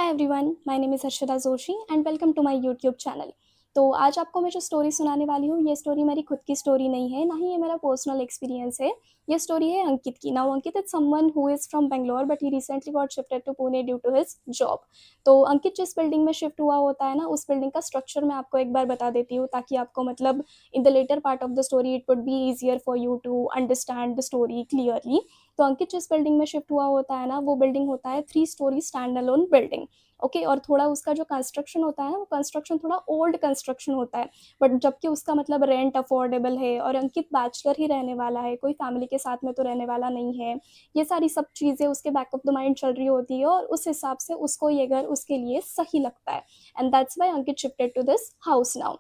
Hi everyone, my name is Harshada Joshi and welcome to my YouTube channel. तो आज आपको मैं जो स्टोरी सुनाने वाली हूँ, ये स्टोरी मेरी खुद की स्टोरी नहीं है, ना ही ये मेरा पर्सनल एक्सपीरियंस है। ये स्टोरी है अंकित की। Now Ankit is someone who is from Bangalore but he recently got shifted to Pune due to his job. तो अंकित जिस बिल्डिंग में शिफ्ट हुआ होता है ना, उस बिल्डिंग का स्ट्रक्चर मैं आपको एक बार बता देती हूँ, ताकि आपको मतलब in the later part of the story it would be easier for you to understand the story clearly. तो अंकित जिस बिल्डिंग में शिफ्ट हुआ होता है ना, वो बिल्डिंग होता है 3 story stand alone building. Okay, और थोड़ा उसका जो कंस्ट्रक्शन होता है ना, वो कंस्ट्रक्शन थोड़ा ओल्ड कंस्ट्रक्शन होता है, बट जबकि उसका मतलब रेंट अफोर्डेबल है और अंकित बैचलर ही रहने वाला है, कोई फैमिली के साथ में तो रहने वाला नहीं है। ये सारी सब चीज़ें उसके बैक ऑफ द माइंड चल रही होती है और उस हिसाब से उसको ये घर उसके लिए सही लगता है। And that's why Ankit shifted to this house now.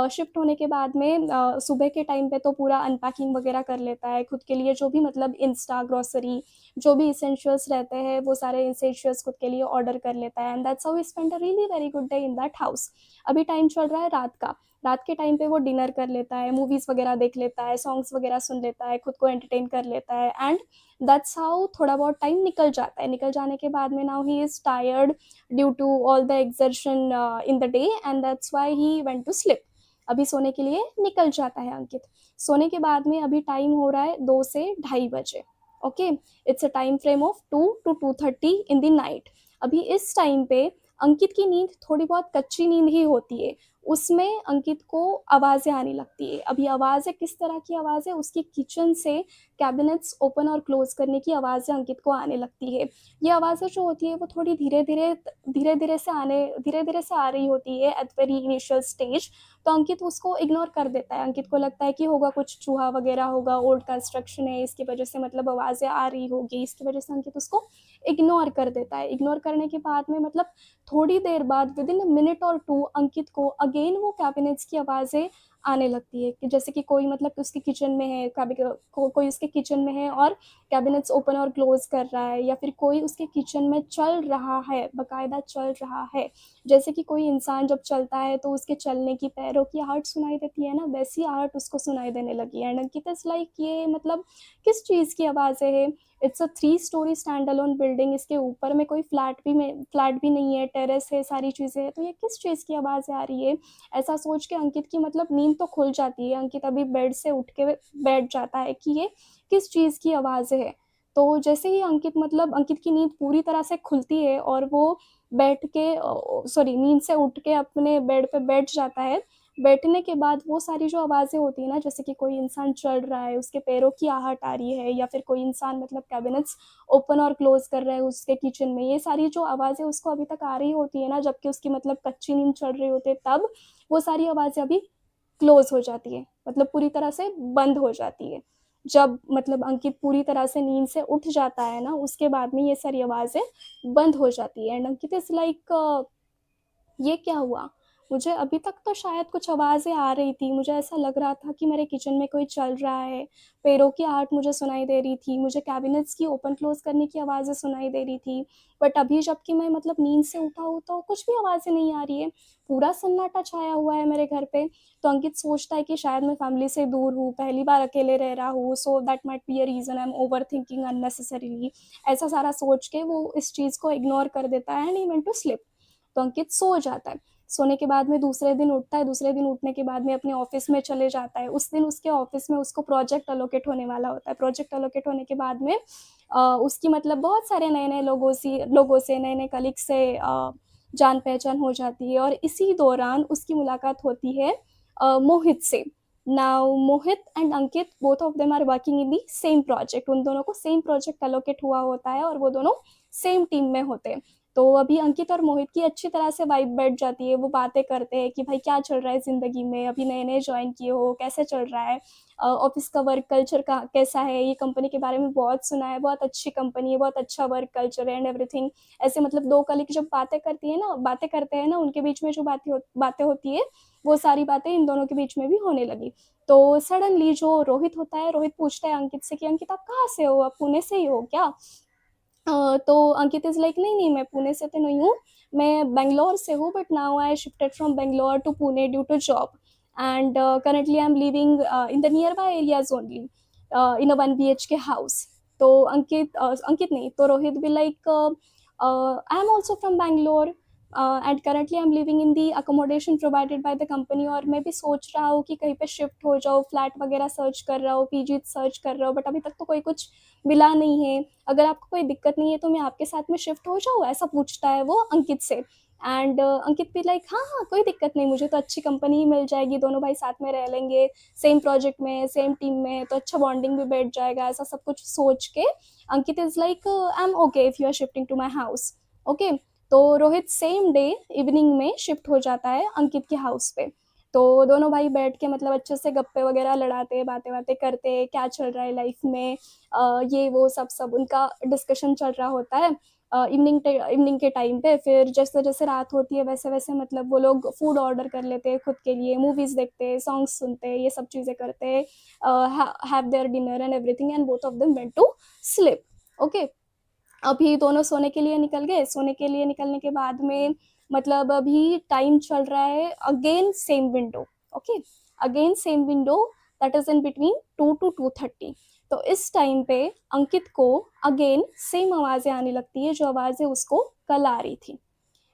Shift होने के बाद में सुबह के टाइम पे तो पूरा अनपैकिंग वगैरह कर लेता है खुद के लिए, जो भी मतलब इंस्टा ग्रोसरी जो भी इसेंशियल्स रहते हैं वो सारे इसेंशियल्स खुद के लिए ऑर्डर कर लेता है। And that's how we spend a really very good day in that house. अभी टाइम चल रहा है रात का। रात के टाइम पे वो डिनर कर लेता है, मूवीज़ वगैरह देख लेता है, सॉन्ग्स वगैरह सुन लेता है, खुद को एंटरटेन कर लेता है। एंड दैट्स हाउ थोड़ा बहुत टाइम निकल जाता है। निकल जाने के बाद में now he is tired due to all the exertion in the day and that's why he went to slip. अभी सोने के लिए निकल जाता है अंकित। सोने के बाद में अभी टाइम हो रहा है 2 से 2:30 बजे। Okay, it's a time frame of 2 to 2:30 in the night. अभी इस टाइम पे अंकित की नींद थोड़ी बहुत कच्ची नींद ही होती है। उसमें अंकित को आवाज़ें आने लगती है। अभी आवाज़ें किस तरह की आवाज़ है, उसकी किचन से कैबिनेट्स ओपन और क्लोज करने की आवाज़ें अंकित को आने लगती है। ये आवाज़ें जो होती है वो थोड़ी धीरे धीरे से आ रही होती है एट वेरी इनिशियल स्टेज। तो अंकित उसको इग्नोर कर देता है। अंकित को लगता है कि होगा कुछ चूहा वगैरह होगा, ओल्ड कंस्ट्रक्शन है, इसकी वजह से मतलब आवाज़ें आ रही होगी, इसकी वजह से अंकित उसको इग्नोर कर देता है। इग्नोर करने के बाद में मतलब थोड़ी देर बाद विद इन अ मिनट और टू अंकित को अगेन वो कैबिनेट्स की आवाज़ें आने लगती है, कि जैसे कि कोई मतलब उसके किचन में है, कोई उसके किचन में है और कैबिनेट्स ओपन और क्लोज कर रहा है, या फिर कोई उसके किचन में चल रहा है, बकायदा चल रहा है। जैसे कि कोई इंसान जब चलता है तो उसके चलने की पैरों की आहट सुनाई देती है ना, वैसी आहट उसको सुनाई देने लगी है। एंड अंकित इज लाइक, ये मतलब किस चीज़ की आवाज़ें है? It's a 3 story stand alone building, इसके ऊपर में कोई फ्लैट भी नहीं है, टेरेस है, सारी चीज़ें हैं, तो ये किस चीज़ की आवाज़ें आ रही है? ऐसा सोच के अंकित की मतलब नींद तो खुल जाती है। अंकित अभी बेड से उठ के बैठ जाता है कि ये किस चीज़ की आवाज़ें है। तो जैसे ही अंकित की नींद पूरी तरह से खुलती है और वो बैठ के नींद से उठ के अपने बेड पे बैठ जाता है। बैठने के बाद वो सारी जो आवाज़ें होती है ना, जैसे कि कोई इंसान चल रहा है, उसके पैरों की आहट आ रही है, या फिर कोई इंसान मतलब कैबिनेट्स ओपन और क्लोज कर रहा है उसके किचन में, ये सारी जो आवाज़ें उसको अभी तक आ रही होती है ना, जबकि उसकी मतलब कच्ची नींद चल रही होती है, तब वो सारी आवाज़ें अभी क्लोज हो जाती है, मतलब पूरी तरह से बंद हो जाती है। जब मतलब अंकित पूरी तरह से नींद से उठ जाता है ना, उसके बाद में ये सारी आवाज़ें बंद हो जाती है। एंड अंकित इज लाइक, ये क्या हुआ? मुझे अभी तक तो शायद कुछ आवाज़ें आ रही थी, मुझे ऐसा लग रहा था कि मेरे किचन में कोई चल रहा है, पैरों की आहट मुझे सुनाई दे रही थी, मुझे कैबिनेट्स की ओपन क्लोज़ करने की आवाज़ें सुनाई दे रही थी। बट अभी जबकि मैं मतलब नींद से उठा हूँ तो कुछ भी आवाज़ें नहीं आ रही है, पूरा सन्नाटा छाया हुआ है मेरे घर पे। तो अंकित सोचता है कि शायद मैं फैमिली से दूर हूँ, पहली बार अकेले रह रहा हूँ, so that might be a reason I am overthinking unnecessarily. ऐसा सारा सोच के वो इस चीज़ को इग्नोर कर देता है and he went to sleep. तो अंकित सो जाता है। सोने के बाद में दूसरे दिन उठता है, दूसरे दिन उठने के बाद में अपने ऑफिस में चले जाता है। उस दिन उसके ऑफिस में उसको प्रोजेक्ट अलोकेट होने वाला होता है। प्रोजेक्ट अलोकेट होने के बाद में उसकी मतलब बहुत सारे नए-नए लोगों से नए-नए कलीग से जान पहचान हो जाती है, और इसी दौरान उसकी मुलाकात होती है मोहित से। Now Mohit and Ankit both of them are working in the same project. उन दोनों को सेम प्रोजेक्ट अलोकेट हुआ होता है और वो दोनों सेम टीम में होते हैं। तो अभी अंकित और मोहित की अच्छी तरह से वाइब बैठ जाती है। वो बातें करते हैं कि भाई क्या चल रहा है ज़िंदगी में, अभी नए-नए जॉइन किए हो, कैसे चल रहा है? ऑफ़िस का वर्क कल्चर का कैसा है? ये कंपनी के बारे में बहुत सुना है, बहुत अच्छी कंपनी है, बहुत अच्छा वर्क कल्चर है एंड एवरीथिंग। ऐसे मतलब 2 कलीग जब बातें करते हैं ना, उनके बीच में जो बातें होती है, वो सारी बातें इन दोनों के बीच में भी होने लगी। तो सडनली जो रोहित होता है, रोहित पूछता है अंकित से कि अंकित आप कहाँ से हो? आप पुणे से ही हो क्या? तो अंकित इज़ लाइक, नहीं, नहीं, मैं पुणे से तो नहीं हूँ, मैं बैंगलोर से हूँ, but now I shifted from Bangalore to Pune due to job and currently I am living in the nearby areas only in a 1 BHK हाउस। तो अंकित नहीं, तो रोहित भी like, I am also from Bangalore and currently I am living in the accommodation provided by the company, और मैं भी सोच रहा हूँ कि कहीं पे शिफ्ट हो जाओ, फ्लैट वगैरह सर्च कर रहा हूँ, पीजी सर्च कर रहा हूँ, बट अभी तक तो कोई कुछ मिला नहीं है। अगर आपको कोई दिक्कत नहीं है तो मैं आपके साथ में शिफ्ट हो जाऊँ, ऐसा पूछता है वो अंकित से। एंड अंकित भी लाइक हाँ हाँ कोई दिक्कत नहीं, मुझे तो अच्छी कंपनी ही मिल जाएगी, दोनों भाई साथ में रह लेंगे, सेम प्रोजेक्ट में सेम टीम में, तो अच्छा बॉन्डिंग भी बैठ जाएगा, ऐसा सब कुछ सोच के Ankit is like I am okay if you are shifting to my house. Okay, तो रोहित सेम डे इवनिंग में शिफ्ट हो जाता है अंकित के हाउस पे। तो दोनों भाई बैठ के मतलब अच्छे से गप्पे वगैरह लड़ाते, बातें बातें करते, क्या चल रहा है लाइफ में, ये वो सब सब उनका डिस्कशन चल रहा होता है इवनिंग के टाइम पे। फिर जैसे जैसे रात होती है वैसे वैसे मतलब वो लोग फूड ऑर्डर कर लेते हैं खुद के लिए, मूवीज देखते, सॉन्ग्स सुनते, ये सब चीज़ें करते, have their dinner and everything, and both of them went to sleep. Okay, अभी दोनों सोने के लिए निकल गए। सोने के लिए निकलने के बाद में मतलब अभी टाइम चल रहा है again same window. Okay, again same window, that is in between 2 to 2:30। तो इस टाइम पे अंकित को अगेन सेम आवाज़ें आने लगती है जो आवाज़ें उसको कल आ रही थी,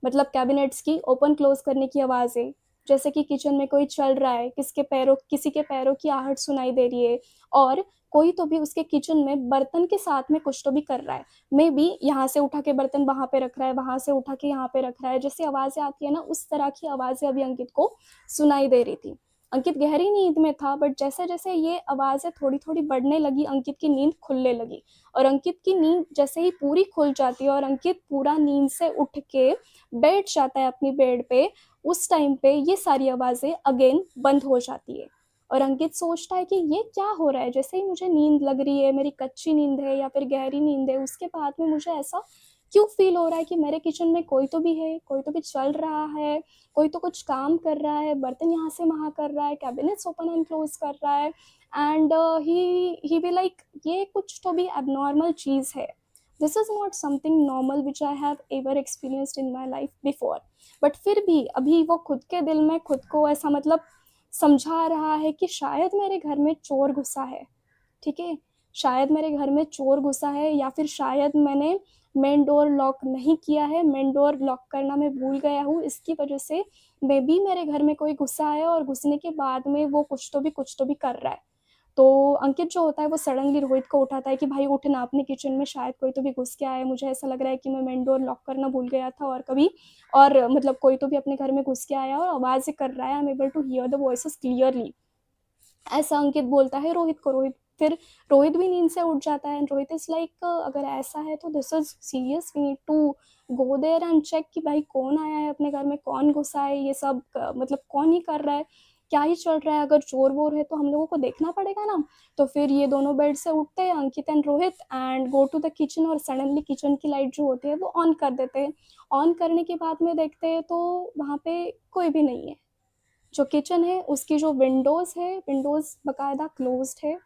मतलब कैबिनेट्स की ओपन क्लोज करने की आवाज़ें, जैसे कि किचन में कोई चल रहा है, किसी के पैरों की आहट सुनाई दे रही है, और कोई तो भी उसके किचन में बर्तन के साथ में कुछ तो भी कर रहा है। मे बी यहाँ से उठा के बर्तन वहां पे रख रहा है, वहां से उठा के यहाँ पे रख रहा है, जैसे आवाज़ें आती है ना उस तरह की आवाज़ें अभी अंकित को सुनाई दे रही थी। अंकित गहरी नींद में था, बट जैसे जैसे ये आवाज़ें थोड़ी थोड़ी बढ़ने लगी अंकित की नींद खुलने लगी, और अंकित की नींद जैसे ही पूरी खुल जाती है और अंकित पूरा नींद से उठ के बैठ जाता है अपनी बेड पे, उस टाइम पे ये सारी आवाज़ें अगेन बंद हो जाती है। और अंकित सोचता है कि ये क्या हो रहा है, जैसे ही मुझे नींद लग रही है, मेरी कच्ची नींद है या फिर गहरी नींद है, उसके बाद में मुझे ऐसा क्यों फील हो रहा है कि मेरे किचन में कोई तो भी है, कोई तो भी चल रहा है, कोई तो कुछ काम कर रहा है, बर्तन यहाँ से वहाँ कर रहा है, कैबिनेट्स ओपन एंड क्लोज कर रहा है। एंड ही भी लाइक ये कुछ तो भी एबनॉर्मल चीज़ है, this is not something normal which I have ever experienced in my life before. But फिर भी अभी वो खुद के दिल में खुद को ऐसा मतलब समझा रहा है कि शायद मेरे घर में चोर घुसा है। ठीक है, शायद मेरे घर में चोर घुसा है, या फिर शायद मैंने मेन डोर लॉक नहीं किया है, मेन डोर लॉक करना मैं भूल गया हूँ, इसकी वजह से मे बी मेरे घर में कोई घुसा है, और घुसने के बाद में वो कुछ तो भी कर रहा है। तो अंकित जो होता है वो सडनली रोहित को उठाता है कि भाई उठना, अपने किचन में शायद कोई तो भी घुस के आया है, मुझे ऐसा लग रहा है कि मैं मेन डोर लॉक करना भूल गया था, और कभी और मतलब कोई तो भी अपने घर में घुस के आया और आवाज़ें कर रहा है, I am able to hear the voices clearly, ऐसा अंकित बोलता है रोहित को। फिर रोहित भी नींद से उठ जाता है, रोहित इज लाइक अगर ऐसा है तो this is serious, we need to go there and check कि भाई कौन आया है अपने घर में, कौन घुसा है, ये सब मतलब कौन ही कर रहा है, क्या ही चल रहा है, अगर चोर वोर है तो हम लोगों को देखना पड़ेगा ना। तो फिर ये दोनों बेड से उठते हैं Ankit and Rohit and go to the kitchen, और सडनली किचन की लाइट जो होती है वो ऑन कर देते हैं। ऑन करने के बाद में देखते हैं तो वहाँ पे कोई भी नहीं है। जो किचन है उसकी जो विंडोज़ है, विंडोज़ बकायदा क्लोज्ड है।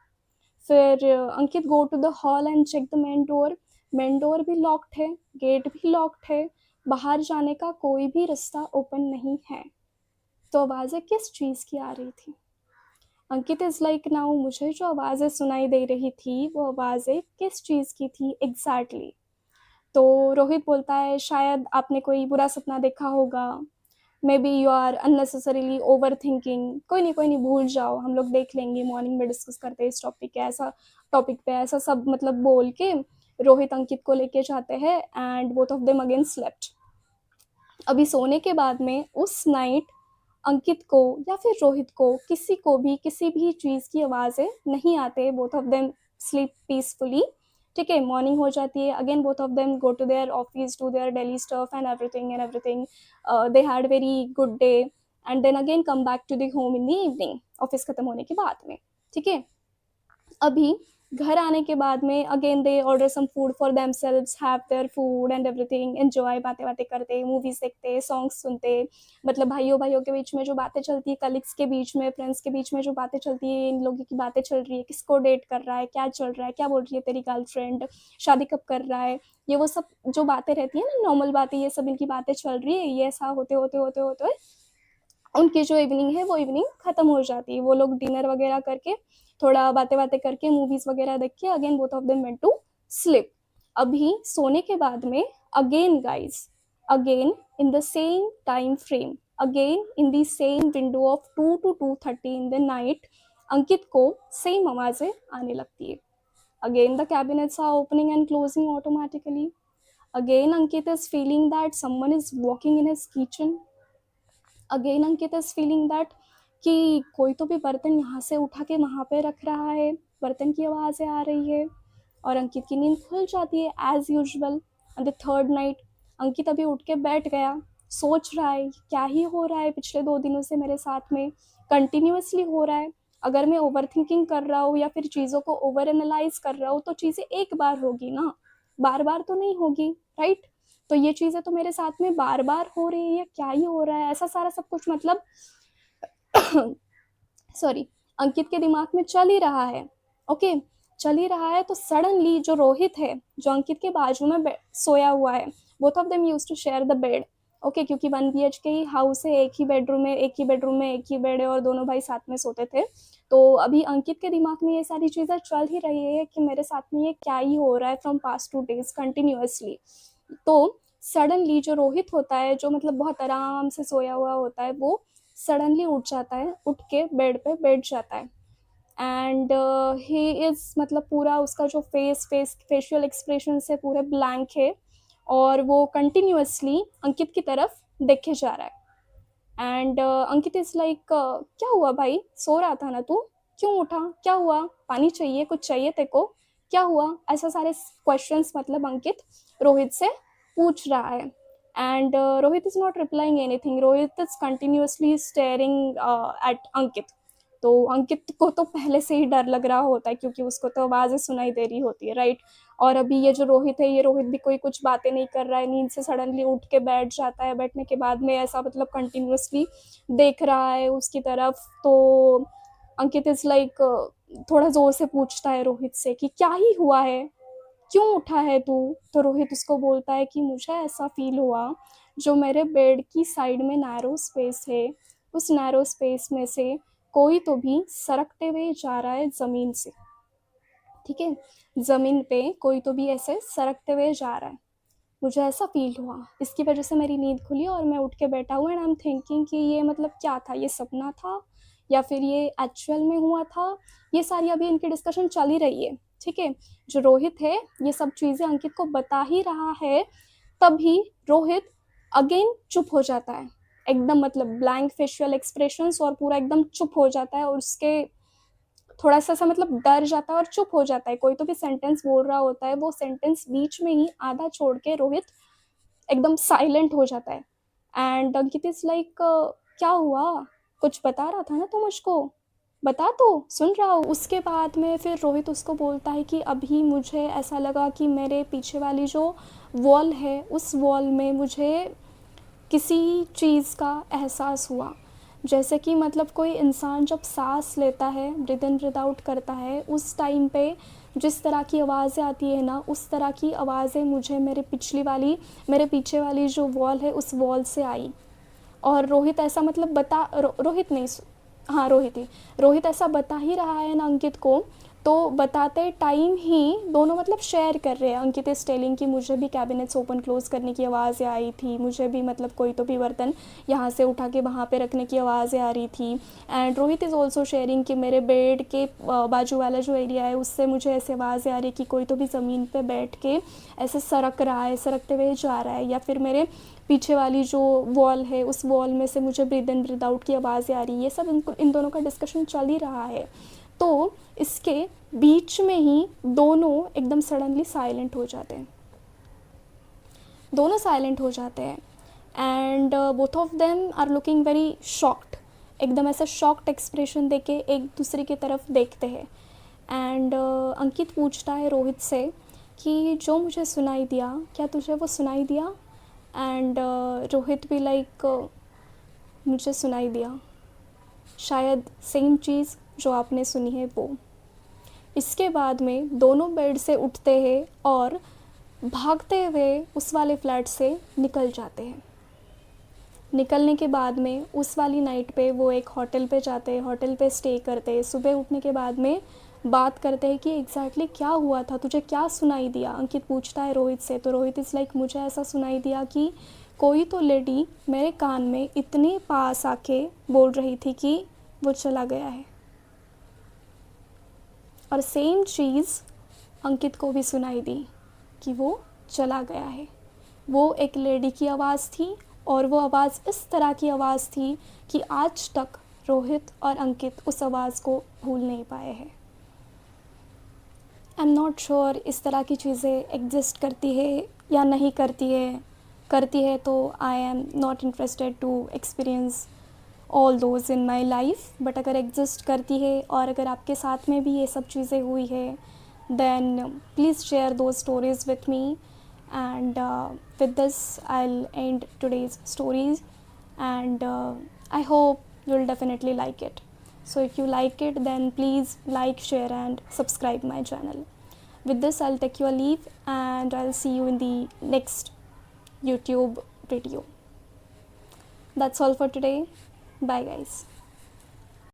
फिर Ankit go to the hall and check the main door भी लॉक्ड है, गेट भी लॉक्ड है, बाहर जाने का कोई भी रास्ता ओपन नहीं है। तो आवाज़ें किस चीज़ की आ रही थी? अंकित इज़ लाइक नाउ मुझे जो आवाज़ें सुनाई दे रही थी वो आवाज़ें किस चीज़ की थी एग्जैक्टली? तो रोहित बोलता है शायद आपने कोई बुरा सपना देखा होगा, maybe you are unnecessarily overthinking, कोई नहीं भूल जाओ, हम लोग देख लेंगे, मॉर्निंग में डिस्कस करते हैं इस टॉपिक पे ऐसा सब मतलब बोल के रोहित अंकित को लेके जाते हैं and both of them again slept. अभी सोने के बाद में उस नाइट अंकित को या फिर रोहित को किसी को भी किसी भी चीज़ की आवाज़ें नहीं आते, both of them sleep peacefully. ठीक है, मॉर्निंग हो जाती है, again both of them go to their office, to their daily stuff and everything they had very good day and then again come back to the home in the evening, office खत्म होने के बाद में। ठीक है, अभी घर आने के बाद में again they order some food for themselves, have their food and everything, enjoy, बातें बातें करते, मूवीज देखते, सॉन्ग्स सुनते, मतलब भाइयों भाइयों के बीच में जो बातें चलती है, कलीग्स के बीच में, फ्रेंड्स के बीच में जो बातें चलती है, इन लोगों की बातें चल रही है, किसको डेट कर रहा है, क्या चल रहा है, क्या बोल रही है तेरी गर्लफ्रेंड, शादी कब कर रहा है, ये वो सब जो बातें रहती है ना नॉर्मल बातें, ये सब इनकी बातें चल रही है। ये ऐसा होते होते होते होते उनकी जो इवनिंग है वो इवनिंग ख़त्म हो जाती है। वो लोग डिनर वगैरह करके, थोड़ा बातें बातें करके, मूवीज़ वगैरह देख के again both of them went to sleep. अभी सोने के बाद में again guys, again in the same time frame, again in the same window of 2 to 2:30 in the night, Ankit को सेम आवाज़ें आने लगती है. Again the cabinets are opening and closing automatically. Again Ankit is feeling that someone is walking in his kitchen. Again Ankit is feeling that कि कोई तो भी बर्तन यहाँ से उठा के वहाँ पे रख रहा है, बर्तन की आवाज़ें आ रही है. और अंकित की नींद खुल जाती है as usual. On the third night Ankit अभी उठ के बैठ गया, सोच रहा है क्या ही हो रहा है पिछले 2 दिनों से मेरे साथ में, कंटिन्यूसली हो रहा है. अगर मैं ओवर थिंकिंग कर रहा हूँ या फिर चीज़ों को ओवर एनालाइज कर रहा हूँ तो चीज़ें एक बार होगी ना, बार बार तो नहीं होगी, राइट. तो ये चीज़ें तो मेरे साथ में बार बार हो रही है, क्या ही हो रहा है, ऐसा सारा सब कुछ मतलब सॉरी, अंकित के दिमाग में चल ही रहा है. ओके, चल ही रहा है. तो सडनली जो रोहित है, जो अंकित के बाजू में सोया हुआ है, both of them use to share the bed. Okay, क्योंकि 1 BHK ही हाउस है, एक ही बेडरूम में एक ही बेड है और दोनों भाई साथ में सोते थे. तो अभी अंकित के दिमाग में ये सारी चीज़ें चल ही रही है कि मेरे साथ में ये क्या ही हो रहा है फ्रॉम पास्ट 2 days कंटिन्यूसली. तो सडनली जो रोहित होता है, जो मतलब बहुत आराम से सोया हुआ होता है, वो सडनली उठ जाता है, उठ के बेड पे बैठ जाता है. एंड ही इज़ मतलब पूरा उसका जो फेशियल एक्सप्रेशन से पूरे ब्लैंक है और वो कंटिन्यूसली अंकित की तरफ देखे जा रहा है. एंड अंकित इज़ लाइक, क्या हुआ भाई, सो रहा था ना तू, क्यों उठा, क्या हुआ, पानी चाहिए, कुछ चाहिए तेरे को, क्या हुआ, ऐसा सारे क्वेश्चंस मतलब अंकित रोहित से पूछ रहा है. And Rohit is not replying anything. Rohit is continuously staring at Ankit. तो अंकित को तो पहले से ही डर लग रहा होता है क्योंकि उसको तो आवाज़ें सुनाई दे रही होती है, राइट. और अभी ये जो रोहित है, ये रोहित भी कोई कुछ बातें नहीं कर रहा है, नींद से सडनली उठ के बैठ जाता है, बैठने के बाद में ऐसा मतलब कंटिन्यूसली देख रहा है उसकी तरफ. तो अंकित इज़ लाइक, थोड़ा ज़ोर से पूछता है रोहित से कि क्या ही हुआ है, क्यों उठा है तू. तो रोहित उसको बोलता है कि मुझे ऐसा फील हुआ, जो मेरे बेड की साइड में नैरो स्पेस है, उस नैरो स्पेस में से कोई तो भी सरकते हुए जा रहा है ज़मीन से. ठीक है, ज़मीन पे कोई तो भी ऐसे सरकते हुए जा रहा है, मुझे ऐसा फील हुआ, इसकी वजह से मेरी नींद खुली और मैं उठ के बैठा हुआ. एंड आई एम थिंकिंग कि ये मतलब क्या था, ये सपना था या फिर ये एक्चुअल में हुआ था. ये सारी अभी इनकी डिस्कशन चल ही रही है. ठीक है, जो रोहित है ये सब चीज़ें अंकित को बता ही रहा है. तभी रोहित अगेन चुप हो जाता है, एकदम मतलब ब्लैंक फेशियल एक्सप्रेशंस, और पूरा एकदम चुप हो जाता है और उसके थोड़ा सा मतलब डर जाता है और चुप हो जाता है. कोई तो भी सेंटेंस बोल रहा होता है, वो सेंटेंस बीच में ही आधा छोड़ के रोहित एकदम साइलेंट हो जाता है. एंड अंकित इज लाइक, क्या हुआ, कुछ बता रहा था ना तो मुझको बता, तो सुन रहा हूँ. उसके बाद में फिर रोहित उसको बोलता है कि अभी मुझे ऐसा लगा कि मेरे पीछे वाली जो वॉल है, उस वॉल में मुझे किसी चीज़ का एहसास हुआ. जैसे कि मतलब कोई इंसान जब सांस लेता है, ब्रीथ इन ब्रीथ आउट करता है, उस टाइम पे जिस तरह की आवाज़ें आती है ना, उस तरह की आवाज़ें मुझे मेरे पीछे वाली जो वॉल है उस वॉल से आई. और रोहित ऐसा मतलब रोहित नहीं, हाँ रोहित ही, रोहित ऐसा बता ही रहा है ना अंकित को. तो बताते टाइम ही दोनों मतलब शेयर कर रहे हैं. अंकित इज टेलिंग कि मुझे भी कैबिनेट्स ओपन क्लोज करने की आवाज़ें आई थी, मुझे भी मतलब कोई तो भी बर्तन यहाँ से उठा के वहाँ पे रखने की आवाज़ें आ रही थी. And Rohit is also sharing कि मेरे बेड के बाजू वाला जो एरिया है उससे मुझे ऐसे आवाज़ें आ रही कि कोई तो भी ज़मीन पे बैठ के ऐसे सरक रहा है, सरकते हुए जा रहा है, या फिर मेरे पीछे वाली जो वॉल है उस वॉल में से मुझे ब्रीथ इन ब्रीथ आउट की आवाज़ें आ रही है. ये सब इन दोनों का डिस्कशन चल ही रहा है. तो इसके बीच में ही दोनों एकदम सडनली साइलेंट हो जाते हैं, दोनों साइलेंट हो जाते हैं. And both of them are looking very shocked, एकदम ऐसा शॉक्ड एक्सप्रेशन देके एक दूसरे की तरफ देखते हैं. एंड अंकित पूछता है रोहित से कि जो मुझे सुनाई दिया, क्या तुझे वो सुनाई दिया. एंड रोहित भी लाइक, मुझे सुनाई दिया, शायद सेम चीज़ जो आपने सुनी है वो. इसके बाद में दोनों बेड से उठते हैं और भागते हुए उस वाले फ्लैट से निकल जाते हैं. निकलने के बाद में उस वाली नाइट पे वो एक होटल पे जाते हैं, होटल पे स्टे करते हैं. सुबह उठने के बाद में बात करते हैं कि एग्जैक्टली क्या हुआ था, तुझे क्या सुनाई दिया। अंकित पूछता है रोहित से, तो रोहित इज़ लाइक मुझे ऐसा सुनाई दिया कि कोई तो लेडी मेरे कान में इतने पास आके बोल रही थी कि वो चला गया है। और सेम चीज़ अंकित को भी सुनाई दी कि वो चला गया है। वो एक लेडी की आवाज़ थी और वो आवाज़ इस तरह की आवाज़ थी कि आज तक रोहित और अंकित उस आवाज़ को भूल नहीं पाए हैं। आई एम नॉट श्योर इस तरह की चीज़ें एग्जिस्ट करती है या नहीं करती है तो I am not interested to experience all those in my life. But अगर एग्जिस्ट करती है और अगर आपके साथ में भी ये सब चीज़ें हुई है, देन प्लीज़ शेयर दो stories with me. And with this, I'll end today's stories, and I hope you'll definitely like it. So if you like it, then please like, share, and subscribe my channel. With this, I'll take your leave, and I'll see you in the next YouTube video. That's all for today. Bye, guys.